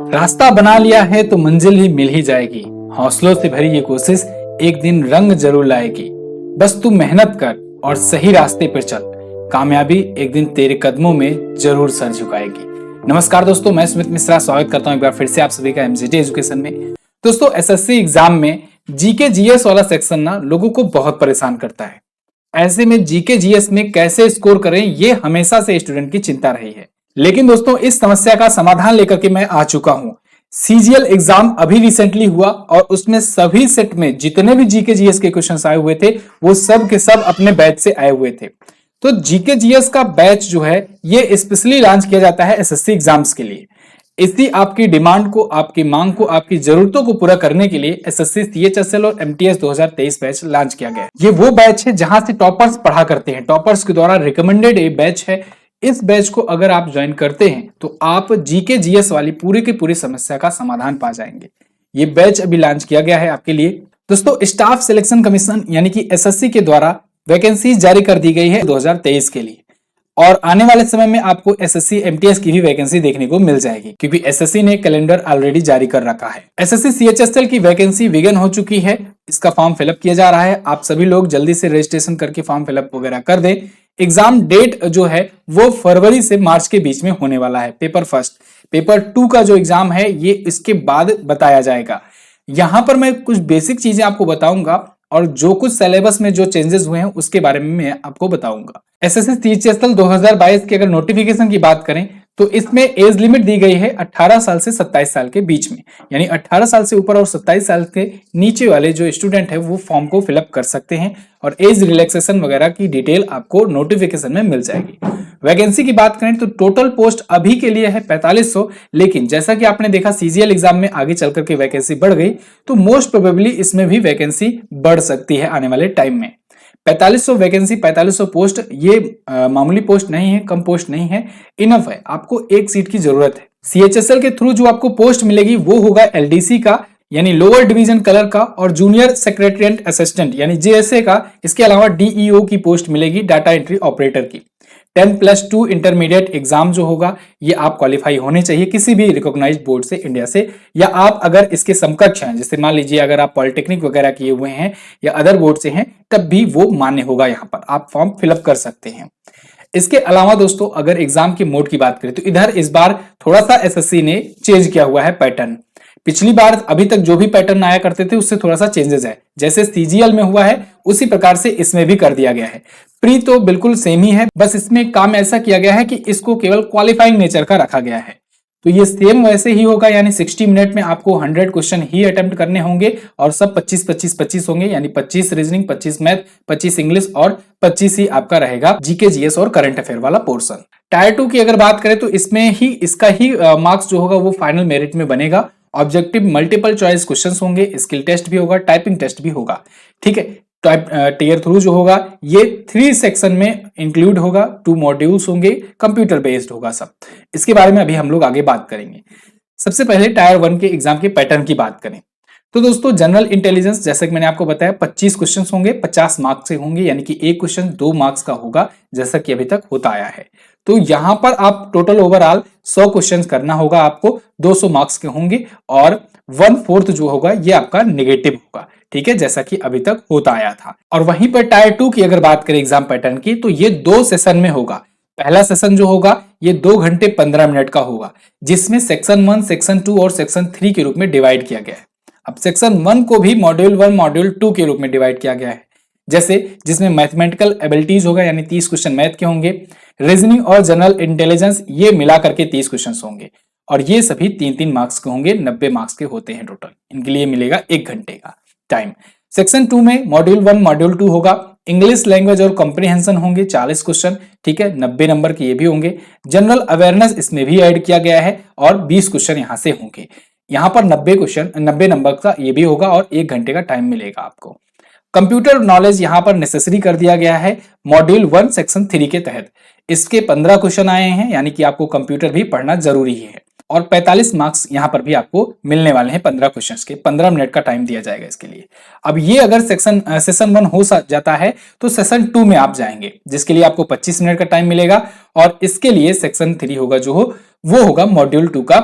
रास्ता बना लिया है तो मंजिल ही मिल ही जाएगी। हौसलों से भरी ये कोशिश एक दिन रंग जरूर लाएगी। बस तू मेहनत कर और सही रास्ते पर चल। कामयाबी एक दिन तेरे कदमों में जरूर सर झुकाएगी। नमस्कार दोस्तों, मैं स्मित मिश्रा स्वागत करता हूं एक बार फिर से आप सभी का एमजीटी एजुकेशन में। दोस्तों, एसएससी एग्जाम में जीके जीएस वाला सेक्शन ना लोगों को बहुत परेशान करता है। ऐसे में जीके जीएस में कैसे स्कोर करें, ये हमेशा से स्टूडेंट की चिंता रही है। लेकिन दोस्तों, इस समस्या का समाधान लेकर के मैं आ चुका हूं। सीजीएल एग्जाम अभी रिसेंटली हुआ और उसमें सभी सेट में जितने भी जीके जीएस के क्वेश्चंस आए हुए थे वो सब के सब अपने बैच से आए हुए थे। तो जीके जीएस का बैच जो है ये स्पेशली लॉन्च किया जाता है एसएससी एग्जाम्स के लिए। इसी आपकी डिमांड को, आपकी मांग को, आपकी जरूरतों को पूरा करने के लिए एसएससी सीएचएसएल और एमटीएस 2023 बैच लॉन्च किया गया है। ये वो बैच है जहां से टॉपर्स पढ़ा करते हैं, टॉपर्स के द्वारा रिकमेंडेड ये बैच है। इस बैच को अगर आप ज्वाइन करते हैं तो आप जीके जीएस वाली पूरी की पूरी समस्या का समाधान पा जाएंगे। ये बैच अभी लॉन्च किया गया है आपके लिए। दोस्तों, स्टाफ सिलेक्शन कमीशन यानी कि एसएससी के द्वारा वैकेंसी जारी कर दी गई है 2023 के लिए और आने वाले समय में आपको एसएससी एमटीएस की भी वैकेंसी देखने को मिल जाएगी क्योंकि एसएससी ने कैलेंडर ऑलरेडी जारी कर रखा है। एसएससी सीएचएसएल की वैकेंसी विगन हो चुकी है, इसका फॉर्म फिलअप किया जा रहा है। आप सभी लोग जल्दी से रजिस्ट्रेशन करके फॉर्म फिलअप वगैरह कर दें। एग्जाम डेट जो है वो फरवरी से मार्च के बीच में होने वाला है। पेपर फर्स्ट, पेपर 2 का जो एग्जाम है ये इसके बाद बताया जाएगा। यहां पर मैं कुछ बेसिक चीजें आपको बताऊंगा और जो कुछ सिलेबस में जो चेंजेस हुए हैं उसके बारे में मैं आपको बताऊंगा। एसएससी सीएचएसएल 2022 की अगर नोटिफिकेशन की बात करें तो इसमें एज लिमिट दी गई है 18 साल से 27 साल के बीच में, यानी 18 साल से ऊपर और 27 साल के नीचे वाले जो स्टूडेंट है वो फॉर्म को फिलअप कर सकते हैं और एज रिलैक्सेशन वगैरह की डिटेल आपको नोटिफिकेशन में मिल जाएगी। वैकेंसी की बात करें तो टोटल पोस्ट अभी के लिए है 4500, लेकिन जैसा कि आपने देखा सीजीएल एग्जाम में आगे चल करके वैकेंसी बढ़ गई तो मोस्ट प्रोबेबली इसमें भी वैकेंसी बढ़ सकती है आने वाले टाइम में। 4500 वैकेंसी, 4500 पोस्ट, ये मामूली पोस्ट नहीं है, कम पोस्ट नहीं है, इनफ है। आपको एक सीट की जरूरत है। सीएचएसएल के थ्रू जो आपको पोस्ट मिलेगी वो होगा एलडीसी का यानी लोअर डिवीजन कलर का और जूनियर सेक्रेटरिएट असिस्टेंट यानी जेएसए का। इसके अलावा डीईओ की पोस्ट मिलेगी, डाटा एंट्री ऑपरेटर की। 10+2 इंटरमीडिएट एग्जाम जो होगा ये आप क्वालिफाई होने चाहिए किसी भी रिकॉग्नाइज्ड बोर्ड से इंडिया से, या आप अगर इसके समकक्ष हैं, जैसे मान लीजिए अगर आप पॉलिटेक्निक वगैरह किए हुए हैं या अदर बोर्ड से हैं तब भी वो मान्य होगा, यहाँ पर आप फॉर्म फिलअप कर सकते हैं। इसके अलावा दोस्तों, अगर एग्जाम के मोड की बात करें तो इधर इस बार थोड़ा सा एसएससी ने चेंज किया हुआ है पैटर्न। पिछली बार अभी तक जो भी पैटर्न आया करते थे उससे थोड़ा सा चेंजेस है, जैसे सीजीएल में हुआ है उसी प्रकार से इसमें भी कर दिया गया है। प्री तो बिल्कुल सेम ही है, बस इसमें काम ऐसा किया गया है कि इसको केवल क्वालिफाइंग नेचर का रखा गया है। तो ये सेम वैसे ही होगा, यानी 60 मिनट में आपको 100 क्वेश्चन ही अटेम्प्ट करने होंगे और सब 25-25-25 होंगे, यानी 25 रीजनिंग, 25 मैथ, 25 इंग्लिश और 25 ही आपका रहेगा जीके जीएस और करंट अफेयर वाला पोर्शन। टायर 2 की अगर बात करें तो इसमें ही इसका ही मार्क्स जो होगा वो फाइनल मेरिट में बनेगा। ऑब्जेक्टिव मल्टीपल चॉइस क्वेश्चंस होंगे, स्किल टेस्ट भी होगा, टाइपिंग टेस्ट भी होगा। ठीक है, टीयर थ्रू जो होगा ये 3 सेक्शन में इंक्लूड होगा, 2 मॉड्यूल्स होंगे, कंप्यूटर बेस्ड होगा सब। इसके बारे में अभी हम लोग आगे बात करेंगे। सबसे पहले टायर 1 के एग्जाम के पैटर्न की बात करें तो दोस्तों, जनरल इंटेलिजेंस जैसे कि मैंने आपको बताया 25 क्वेश्चन होंगे, 50 मार्क्स से होंगे, यानी कि एक क्वेश्चन 2 मार्क्स का होगा जैसा कि अभी तक होता आया है। तो यहां पर आप टोटल ओवरऑल 100 क्वेश्चन करना होगा आपको, 200 मार्क्स के होंगे और 1/4 जो होगा ये आपका नेगेटिव होगा। ठीक है, जैसा कि अभी तक होता आया था। और वहीं पर टायर 2 की अगर बात करें एग्जाम पैटर्न की तो ये 2 सेशन में होगा। पहला सेशन जो होगा ये 2 घंटे 15 मिनट का होगा, जिसमें सेक्शन 1, सेक्शन 2 और सेक्शन 3 के रूप में डिवाइड किया गया है। अब सेक्शन 1 को भी मॉड्यूल 1, मॉड्यूल 2 के रूप में डिवाइड किया गया है, जैसे जिसमें मैथमेटिकल एबिलिटीज होगा, यानी 30 क्वेश्चन मैथ के होंगे, रीजनिंग और जनरल इंटेलिजेंस ये मिला करके 30 क्वेश्चन होंगे और ये सभी 3-3 मार्क्स के होंगे, 90 मार्क्स के होते हैं टोटल। इनके लिए मिलेगा 1 घंटे का टाइम। सेक्शन 2 में मॉड्यूल 1, मॉड्यूल 2 होगा, इंग्लिश लैंग्वेज और कॉम्प्रिहेंशन होंगे 40 क्वेश्चन, ठीक है, 90 नंबर के ये भी होंगे। जनरल अवेयरनेस इसमें भी ऐड किया गया है और 20 क्वेश्चन यहाँ से होंगे। यहाँ पर 90 नंबर का ये भी होगा और 1 घंटे का टाइम मिलेगा आपको। कंप्यूटर नॉलेज यहाँ पर नेसेसरी कर दिया गया है मॉड्यूल 1 सेक्शन 3 के तहत। इसके 15 क्वेश्चन आए हैं, यानी कि आपको कंप्यूटर भी पढ़ना जरूरी है और 45 मार्क्स यहाँ पर भी आपको मिलने वाले हैं 15 क्वेश्चंस के। 15 मिनट का टाइम दिया जाएगा इसके लिए। अब ये अगर सेशन 1 हो जाता है तो सेशन 2 में आप जाएंगे, जिसके लिए आपको 25 मिनट का टाइम मिलेगा और इसके लिए सेक्शन 3 होगा जो वो होगा मॉड्यूल 2 का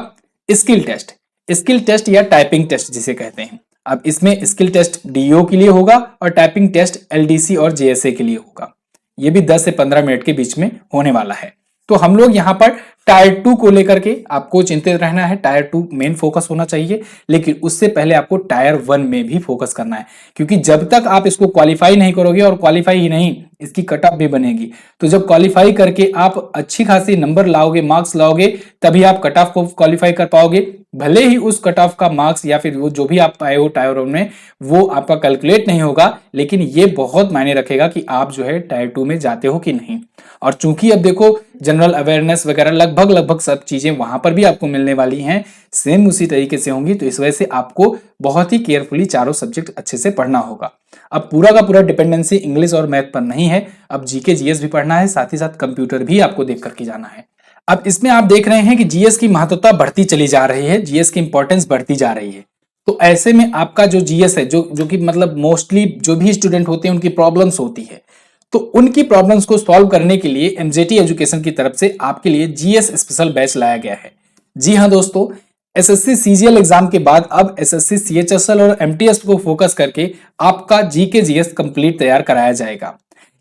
स्किल टेस्ट, स्किल टेस्ट या टाइपिंग टेस्ट जिसे कहते हैं। अब इसमें स्किल टेस्ट डीओ के लिए होगा और टाइपिंग टेस्ट एलडीसी और जेएसए के लिए होगा। ये भी 10 से 15 मिनट के बीच में होने वाला है। तो हम लोग यहाँ पर टायर 2 को लेकर के आपको चिंतित रहना है। टायर 2 मेन फोकस होना चाहिए, लेकिन उससे पहले आपको टायर 1 में भी फोकस करना है, क्योंकि जब तक आप इसको क्वालिफाई नहीं करोगे, और क्वालिफाई ही नहीं इसकी कट ऑफ भी बनेगी, तो जब क्वालिफाई करके आप अच्छी खासी नंबर लाओगे, मार्क्स लाओगे, तभी आप कट ऑफ को क्वालिफाई कर पाओगे। भले ही उस कट ऑफ का मार्क्स या फिर वो जो भी आप पाए हो टायर 1 में वो आपका कैलकुलेट नहीं होगा, लेकिन ये बहुत मायने रखेगा कि आप जो है टायर 2 में जाते हो कि नहीं। और चूंकि अब देखो जनरल अवेयरनेस वगैरह लगभग सब चीजें वहां पर भी आपको मिलने वाली हैं, सेम उसी तरीके से होंगी, तो इस वजह से आपको बहुत ही केयरफुली चारों सब्जेक्ट अच्छे से पढ़ना होगा। अब पूरा का पूरा डिपेंडेंसी इंग्लिश और मैथ पर नहीं है, अब जीके जीएस भी पढ़ना है, साथ ही साथ कंप्यूटर भी आपको देख करके जाना है। अब इसमें आप देख रहे हैं कि जीएस की महत्वता बढ़ती चली जा रही है, जीएस की इंपॉर्टेंस बढ़ती जा रही है। तो ऐसे में आपका जो जीएस है, जो कि मतलब मोस्टली जो भी स्टूडेंट होते हैं उनकी प्रॉब्लम्स होती है, तो उनकी प्रॉब्लम्स को सॉल्व करने के लिए एमजेटी एजुकेशन की तरफ से आपके लिए जीएस स्पेशल बैच लाया गया है। जी हाँ दोस्तों, एसएससी सीजीएल एग्जाम के बाद अब एसएससी सीएचएसएल और एमटीएस को फोकस करके आपका जीके जीएस कंप्लीट तैयार कराया जाएगा।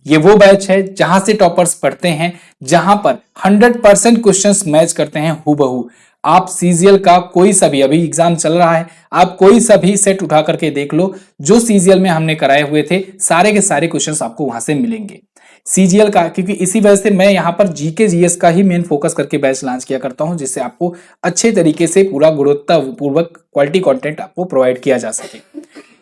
ये वो बैच है जहां से टॉपर्स पढ़ते हैं, जहां पर 100% क्वेश्चंस मैच करते हैं हूबहू। आप सीजीएल का कोई सा भी, अभी एग्जाम चल रहा है, आप कोई सा भी सेट उठा करके देख लो, जो सीजीएल में हमने कराए हुए थे सारे के सारे क्वेश्चंस आपको वहां से मिलेंगे सीजीएल का। क्योंकि इसी वजह से मैं यहाँ पर जीके जीएस का ही मेन फोकस करके बैच लॉन्च किया करता हूं, जिससे आपको अच्छे तरीके से पूरा गुणवत्तापूर्वक क्वालिटी कंटेंट आपको प्रोवाइड किया जा सके।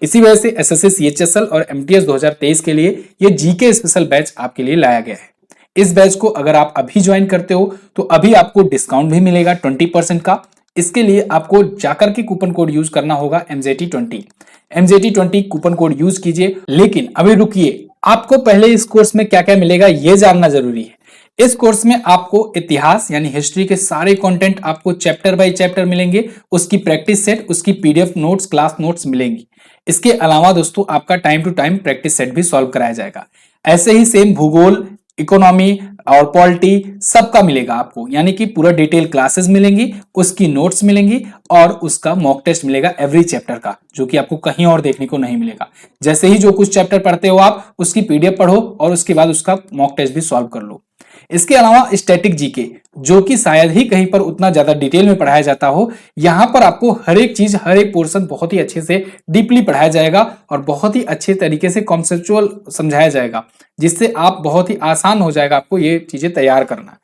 इसी वजह से एसएससी सीएचएसएल और एमटीएस 2023 के लिए ये जीके स्पेशल बैच आपके लिए लाया गया है। इस बैच को अगर आप अभी ज्वाइन करते हो तो अभी आपको डिस्काउंट भी मिलेगा 20% का। इसके लिए आपको जाकर के कूपन कोड यूज करना होगा MJT20 कूपन कोड यूज कीजिए। लेकिन अभी रुकिए, आपको पहले इस कोर्स में क्या क्या मिलेगा ये जानना जरूरी है। इस कोर्स में आपको इतिहास यानी हिस्ट्री के सारे कंटेंट आपको चैप्टर बाय चैप्टर मिलेंगे, उसकी प्रैक्टिस सेट, उसकी पीडीएफ नोट्स, क्लास नोट्स मिलेंगी। इसके अलावा दोस्तों आपका time to time practice set भी सॉल्व कराया जाएगा। ऐसे ही सेम भूगोल, इकोनॉमी और पॉलिटी सबका मिलेगा आपको, यानी कि पूरा डिटेल क्लासेस मिलेंगी, उसकी नोट्स मिलेंगी और उसका मॉक टेस्ट मिलेगा एवरी चैप्टर का, जो कि आपको कहीं और देखने को नहीं मिलेगा। जैसे ही जो कुछ चैप्टर पढ़ते हो आप उसकी पीडीएफ पढ़ो और उसके बाद उसका मॉक टेस्ट भी सॉल्व कर लो। इसके अलावा स्टैटिक जीके, जो कि शायद ही कहीं पर उतना ज्यादा डिटेल में पढ़ाया जाता हो, यहां पर आपको हर एक चीज, हर एक पोर्शन बहुत ही अच्छे से डीपली पढ़ाया जाएगा और बहुत ही अच्छे तरीके से कॉन्सेप्चुअल समझाया जाएगा, जिससे आप बहुत ही आसान हो जाएगा आपको ये चीजें तैयार करना।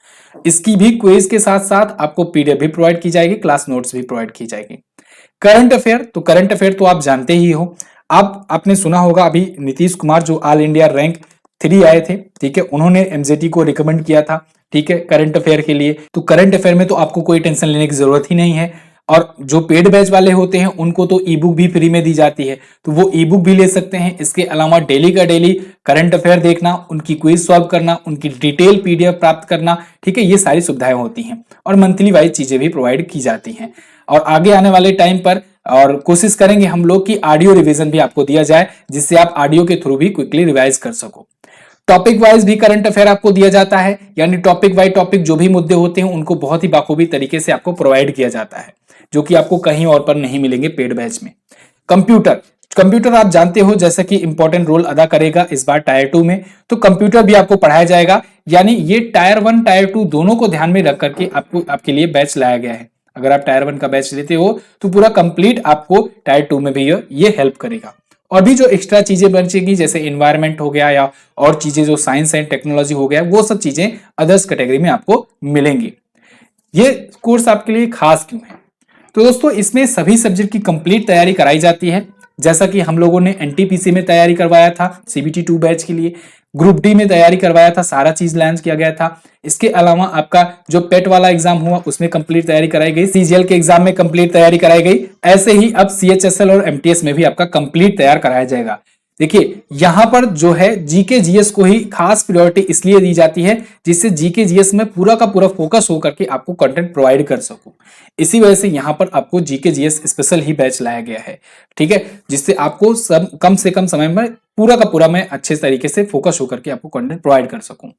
इसकी भी क्विज के साथ साथ आपको पीडीएफ भी प्रोवाइड की जाएगी, क्लास नोट्स भी प्रोवाइड की जाएगी। करंट अफेयर तो आप जानते ही हो। आपने सुना होगा अभी नीतीश कुमार जो ऑल इंडिया रैंक 3 आए थे, ठीक है, उन्होंने एमजेटी को रिकमेंड किया था, ठीक है, करंट अफेयर के लिए। तो करंट अफेयर में तो आपको कोई टेंशन लेने की जरूरत ही नहीं है। और जो पेड बैच वाले होते हैं उनको तो ई बुक भी फ्री में दी जाती है, तो वो ई बुक भी ले सकते हैं। इसके अलावा डेली का डेली करंट अफेयर देखना, उनकी क्विज सॉल्व करना, उनकी डिटेल पीडीएफ प्राप्त करना, ठीक है, ये सारी सुविधाएं होती हैं और मंथली वाइज चीजें भी प्रोवाइड की जाती हैं। और आगे आने वाले टाइम पर और कोशिश करेंगे हम लोग कि ऑडियो रिवीजन भी आपको दिया जाए, जिससे आप ऑडियो के थ्रू भी क्विकली रिवाइज कर सको। टॉपिक वाइज भी करंट अफेयर आपको दिया जाता है, यानी टॉपिक वाइज टॉपिक जो भी मुद्दे होते हैं उनको बहुत ही बाखूबी तरीके से आपको प्रोवाइड किया जाता है, जो कि आपको कहीं और पर नहीं मिलेंगे पेड बैच में। कंप्यूटर आप जानते हो जैसा कि इंपॉर्टेंट रोल अदा करेगा इस बार टायर 2 में, तो कंप्यूटर भी आपको पढ़ाया जाएगा। यानी ये टायर 1 टायर 2 दोनों को ध्यान में रख करके आपके लिए बैच लाया गया है। अगर आप टायर 1 का बैच लेते हो तो पूरा कंप्लीट आपको टायर 2 में भी ये हेल्प करेगा। और भी जो एक्स्ट्रा चीजें बचेगी जैसे इन्वायरमेंट हो गया या और चीजें जो साइंस एंड टेक्नोलॉजी हो गया, वो सब चीजें अदर्स कैटेगरी में आपको मिलेंगी। ये कोर्स आपके लिए खास क्यों है? तो दोस्तों इसमें सभी सब्जेक्ट की कंप्लीट तैयारी कराई जाती है, जैसा कि हम लोगों ने एनटीपीसी में तैयारी करवाया था सीबीटी 2 बैच के लिए, ग्रुप डी में तैयारी करवाया था, सारा चीज लॉन्च किया गया था। इसके अलावा आपका जो पेट वाला एग्जाम हुआ उसमें कंप्लीट तैयारी कराई गई, सीजीएल के एग्जाम में कंप्लीट तैयारी कराई गई। ऐसे ही अब सीएचएसएल और एमटीएस में भी आपका कंप्लीट तैयार कराया जाएगा। देखिए यहां पर जो है जीके जीएस को ही खास प्रायोरिटी इसलिए दी जाती है जिससे जीके जीएस में पूरा का पूरा फोकस हो करके आपको कंटेंट प्रोवाइड कर सकूं। इसी वजह से यहां पर आपको जीके जीएस स्पेशल ही बैच लाया गया है, ठीक है, जिससे आपको कम से कम समय में पूरा का पूरा मैं अच्छे तरीके से फोकस होकर के आपको कंटेंट प्रोवाइड कर सकूं।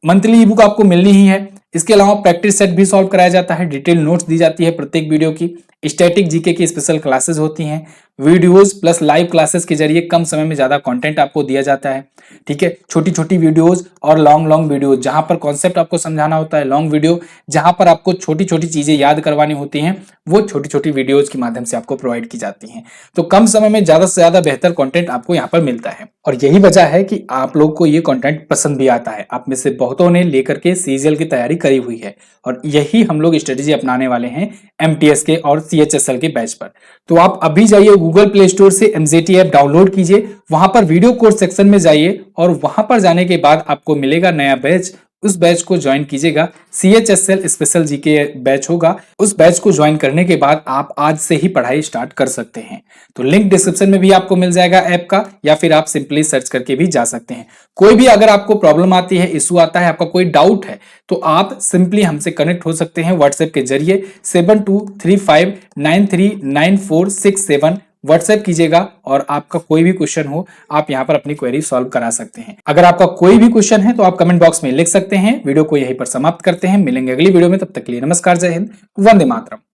मंथली ई बुक आपको मिलनी ही है, इसके अलावा प्रैक्टिस सेट भी सॉल्व कराया जाता है, डिटेल नोट्स दी जाती है प्रत्येक वीडियो की, स्टैटिक जीके की स्पेशल क्लासेस होती हैं, वीडियोस प्लस लाइव क्लासेस के जरिए कम समय में ज्यादा कंटेंट आपको दिया जाता है। ठीक है, छोटी छोटी वीडियोस और लॉन्ग लॉन्ग वीडियो जहां पर कॉन्सेप्ट आपको समझाना होता है, लॉन्ग वीडियो जहां पर आपको छोटी छोटी चीजें याद करवानी होती हैं, वो छोटी छोटी वीडियोज के माध्यम से आपको प्रोवाइड की जाती हैं। तो कम समय में ज्यादा से ज्यादा बेहतर कंटेंट आपको यहाँ पर मिलता है और यही वजह है कि आप लोग को ये कंटेंट पसंद भी आता है। आप में से बहुतों ने लेकर के सीजीएल की तैयारी करी हुई है और यही हम लोग स्ट्रेटेजी अपनाने वाले हैं एमटीएस के और सीएचएसएल के बैच पर। तो आप अभी जाइए गूगल प्ले स्टोर से एमजेटी ऐप डाउनलोड कीजिए, वहां पर वीडियो कोर्स सेक्शन में जाइए और वहां पर जाने के बाद आपको मिलेगा नया बैच, उस बैच को ज्वाइन कीजिएगा। सीएचएसएल स्पेशल जीके बैच होगा, उस बैच को ज्वाइन करने के बाद आप आज से ही पढ़ाई स्टार्ट कर सकते हैं। तो लिंक डिस्क्रिप्शन में भी आपको मिल जाएगा ऐप का, या फिर आप सिंपली सर्च करके भी जा सकते हैं। कोई भी अगर आपको प्रॉब्लम आती है, इशू आता है, आपका कोई डाउट है, तो आप सिंपली हमसे कनेक्ट हो सकते हैं व्हाट्सएप के जरिए 7235939467 व्हाट्सएप कीजिएगा और आपका कोई भी क्वेश्चन हो आप यहां पर अपनी क्वेरी सॉल्व करा सकते हैं। अगर आपका कोई भी क्वेश्चन है तो आप कमेंट बॉक्स में लिख सकते हैं। वीडियो को यहीं पर समाप्त करते हैं, मिलेंगे अगली वीडियो में, तब तक के लिए नमस्कार, जय हिंद, वंदे मातरम।